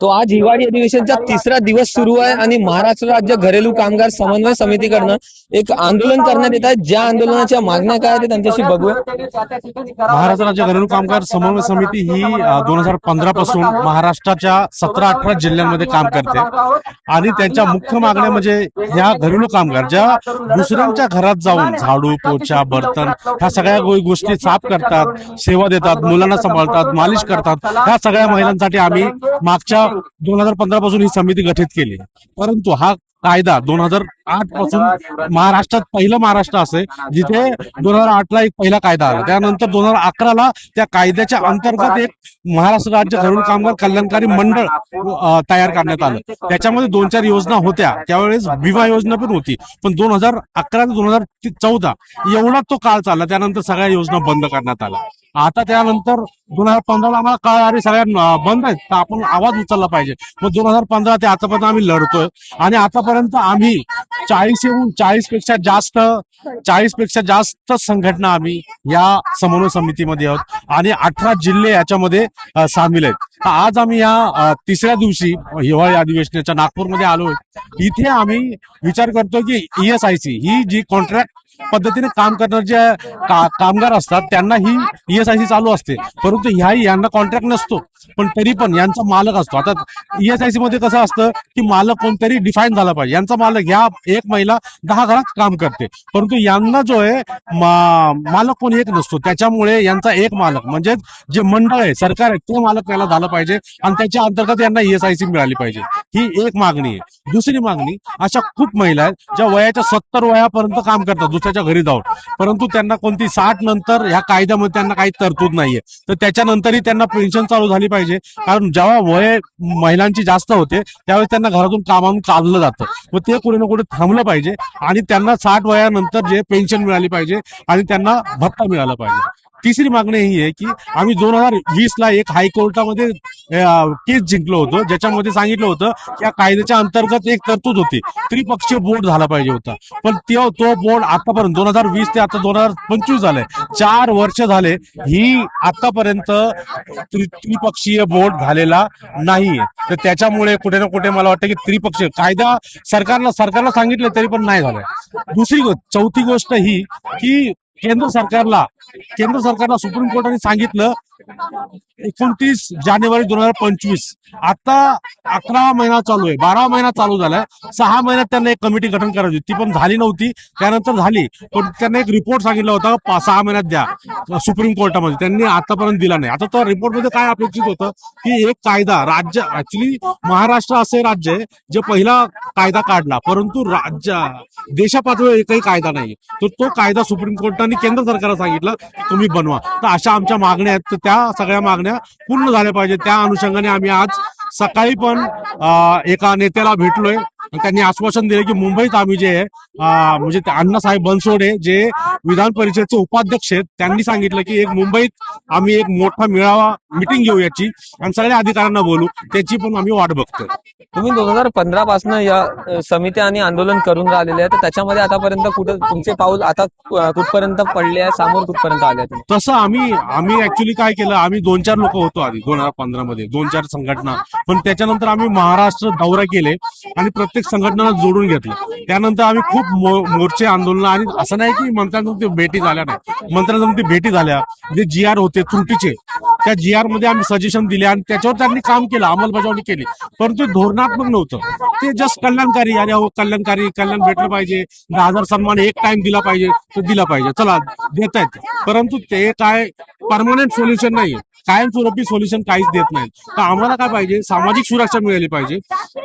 तो आज हिवाळी अधिवेशनचा तिसरा दिवस सुरू आहे आणि महाराष्ट्र राज्य घरेलू कामगार समन्वय समितीकडनं एक आंदोलन करण्यात येत आहे. ज्या आंदोलनाच्या मागण्या काय आहेत त्यांच्याशी बघूया. महाराष्ट्र राज्य घरेलू कामगार समन्वय समिती ही 2015 पासून महाराष्ट्राच्या 17-18 जिल्ह्यांमध्ये काम करते आणि त्यांच्या मुख्य मागण्या म्हणजे ह्या घरेलू कामगार ज्या दुसऱ्यांच्या घरात जाऊन झाडू पोछा बर्तन ह्या सगळ्या गोष्टी साफ करतात, सेवा देतात, मुलांना सांभाळतात, मालिश करतात, ह्या सगळ्या महिलांसाठी आम्ही मागच्या 2015 पासून ही समिती गठीत केली. परंतु हा कायदा 2008 पासून महाराष्ट्रात पहिलं महाराष्ट्र असे जिथे 2008 ला एक पहिला कायदा आला, त्यानंतर 2011 ला त्या कायद्याच्या अंतर्गत एक महाराष्ट्र राज्य घरेलू कामगार कल्याणकारी मंडळ तयार करण्यात आलं. त्याच्यामध्ये 2-4 योजना होत्या, त्यावेळेस विमा योजना पण होती, पण 2011 ते 2014 एवढा तो काळ चालला. त्यानंतर सगळ्या योजना बंद करण्यात आल्या. आता त्यानंतर 2015 ला आम्हाला काळ अरे सगळ्या बंद आहेत तर आपण आवाज उचलला पाहिजे. मग 2015 ते आतापर्यंत आम्ही लढतोय आणि आतापर्यंत आम्ही 40 पेक्षा जास्त संघटना आम्ही या समन्वय समितीमध्ये आहोत आणि 18 जिल्हे याच्यामध्ये सामील आहेत. तर आज आम्ही या तिसऱ्या दिवशी हिवाळी अधिवेशनाच्या नागपूरमध्ये आलोय. इथे आम्ही विचार करतो की ESIC ही जी कॉन्ट्रॅक्ट पद्धतीने काम करणारे जे कामगार असतात त्यांना ही ESIC चालू असते, परंतु यांना कॉन्ट्रॅक्ट नसतो, पण तरी पण यांचा मालक असतो. आता ESIC मध्ये कसं असतं की मालक कोणतरी डिफाईन झाला पाहिजे. यांचा मालक ह्या एक महिला 10 घरात काम करते, परंतु यांना जो आहे मालक कोणी एक नसतो. त्याच्यामुळे यांचा एक मालक म्हणजे जे मंडळ आहे, सरकार आहे, ते मालक त्याला झालं पाहिजे आणि त्याच्या अंतर्गत यांना ESIC मिळाली पाहिजे. ही एक मागणी आहे. दुसरी मागणी, अशा खूप महिला आहेत ज्या वयाच्या 70 वयापर्यंत काम करतात दुसऱ्याच्या घरी जाऊन, परंतु त्यांना कोणती 60 नंतर ह्या कायद्यामध्ये त्यांना काही तरतूद नाहीये. तर त्याच्यानंतरही त्यांना पेन्शन चालू झाली पाहिजे, कारण जेव्हा वय महिलांची जास्त होते त्यावेळेस त्यांना घरातून कामावून काढलं जातं. व ते कुठे ना कुठे थांबलं पाहिजे आणि त्यांना 60 वयानंतर जे पेन्शन मिळाली पाहिजे आणि त्यांना भत्ता मिळाला पाहिजे. तिसरी मागणी ही आहे की आम्ही 2020 ला एक हायकोर्टामध्ये केस जिंकलो होतो, ज्याच्यामध्ये सांगितलं होतं की या कायद्याच्या अंतर्गत एक तरतूद होती, त्रिपक्षीय बोर्ड झाला पाहिजे होता. पण तो बोर्ड आतापर्यंत 2020 ते आता 2025 झालंय, 4 वर्ष झाले, ही आतापर्यंत त्रिपक्षीय बोर्ड झालेला नाहीये. तर त्याच्यामुळे कुठे ना कुठे मला वाटतं की त्रिपक्षीय कायदा सरकारला सांगितलं तरी पण नाही झालंय. चौथी गोष्ट ही की केंद्र सरकारला सुप्रीम कोर्टाने सांगितलं 29 जानेवारी 2025, आता 11 महिना चालू आहे, 12 महिना चालू झालाय, 6 महिन्यात त्यांना एक कमिटी गठन करायची, ती पण झाली नव्हती. त्यानंतर झाली, पण त्यांना एक रिपोर्ट सांगितला होता 6 महिन्यात द्या सुप्रीम कोर्टामध्ये, त्यांनी आतापर्यंत दिला नाही. आता तो रिपोर्ट मध्ये काय अपेक्षित होतं की एक कायदा राज्य, ऍक्च्युली महाराष्ट्र असे राज्य आहे जे पहिला कायदा काढला, परंतु देशा पातळीवर एकही कायदा नाही. तर तो कायदा सुप्रीम कोर्टाने केंद्र सरकारला सांगितलं की तुम्ही बनवा. तर अशा आमच्या मागण्या आहेत, तर त्या सगळ्या मागण्या पूर्ण झाल्या पाहिजे. त्या अनुषंगाने आम्ही आज सकाळी पण एका नेत्याला भेटलोय. त्यांनी आश्वासन दिले की मुंबईत आम्ही जे म्हणजे अण्णासाहेब बनसोडे जे विधान परिषदेचे उपाध्यक्ष आहेत, त्यांनी सांगितलं की एक मुंबईत आम्ही एक मोठा मेळावा मीटिंग घेऊ याची आणि सगळ्या अधिकाऱ्यांना बोलू, त्याची पण आम्ही वाट बघतोय. तुम्ही 2015 पासून या समित्या आणि आंदोलन करून राहिलेले आहे, तर त्याच्यामध्ये आतापर्यंत कुठे तुमचे पाऊल आता कुठपर्यंत पडले आहे, समोर कुठपर्यंत आले आहे? तसं आम्ही ऍक्च्युली काय केलं, आम्ही 2-4 लोक होतो आधी 2015 मध्ये, 2-4 संघटना, पण त्याच्यानंतर आम्ही महाराष्ट्र दौरा केले आणि प्रत्येक संघटनाला जोडून घेतलं. त्यानंतर आम्ही खूप मोर्चे आंदोलन, आणि असं नाही की मंत्र्यांसमोर भेटी झाल्या नाही, मंत्र्यांसमोर भेटी झाल्या, जे GR होते त्रुटीचे, त्या GR मध्ये आम्ही सजेशन दिले आणि त्याच्यावर त्यांनी काम केलं, अंमलबजावणी केली, परंतु धोरणात्मक नव्हतं. ते जस्ट कल्याणकारी, अरे हो कल्याण भेटलं पाहिजे, 10,000 सन्मान एक टाइम दिला पाहिजे, तो दिला पाहिजे, चला देत आहेत, परंतु ते काय परमनंट सोल्युशन नाहीये, कायमस्वरूपी सोल्युशन काहीच देत नाही. तर आम्हाला काय पाहिजे, सामाजिक सुरक्षा मिळाली पाहिजे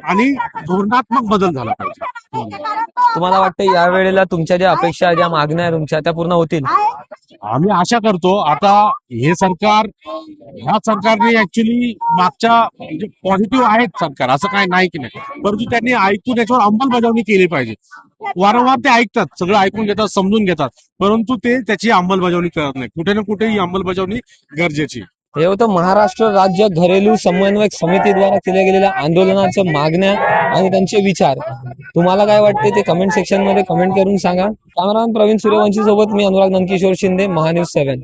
आणि धोरणात्मक बदल झाला पाहिजे. तुम्हाला वाटतं या वेळेला तुमच्या ज्या अपेक्षा, ज्या मागण्या आहेत तुमच्या, त्या पूर्ण होतील? आम्ही आशा करतो. आता ह्या सरकारने ऍक्च्युली मागच्या म्हणजे पॉझिटिव्ह आहेत सरकार, असं काय नाही की नाही, परंतु त्यांनी ऐकून याच्यावर अंमलबजावणी केली पाहिजे. वारंवार ते ऐकतात, सगळं ऐकून घेतात, समजून घेतात, परंतु ते त्याची अंमलबजावणी करत नाही. कुठे ना कुठे ही अंमलबजावणी गरजेची. हे होतं महाराष्ट्र राज्य घरेलू समन्वय समितीद्वारा केल्या गेलेल्या आंदोलनाच्या मागण्या आणि त्यांचे विचार. तुम्हाला काय वाटते ते कमेंट सेक्शन मध्ये कमेंट करून सांगा. कॅमेरामॅन प्रवीण सूर्यवंशी सोबत मी अनुराग नंदकिशोर शिंदे, महान्यूज 7.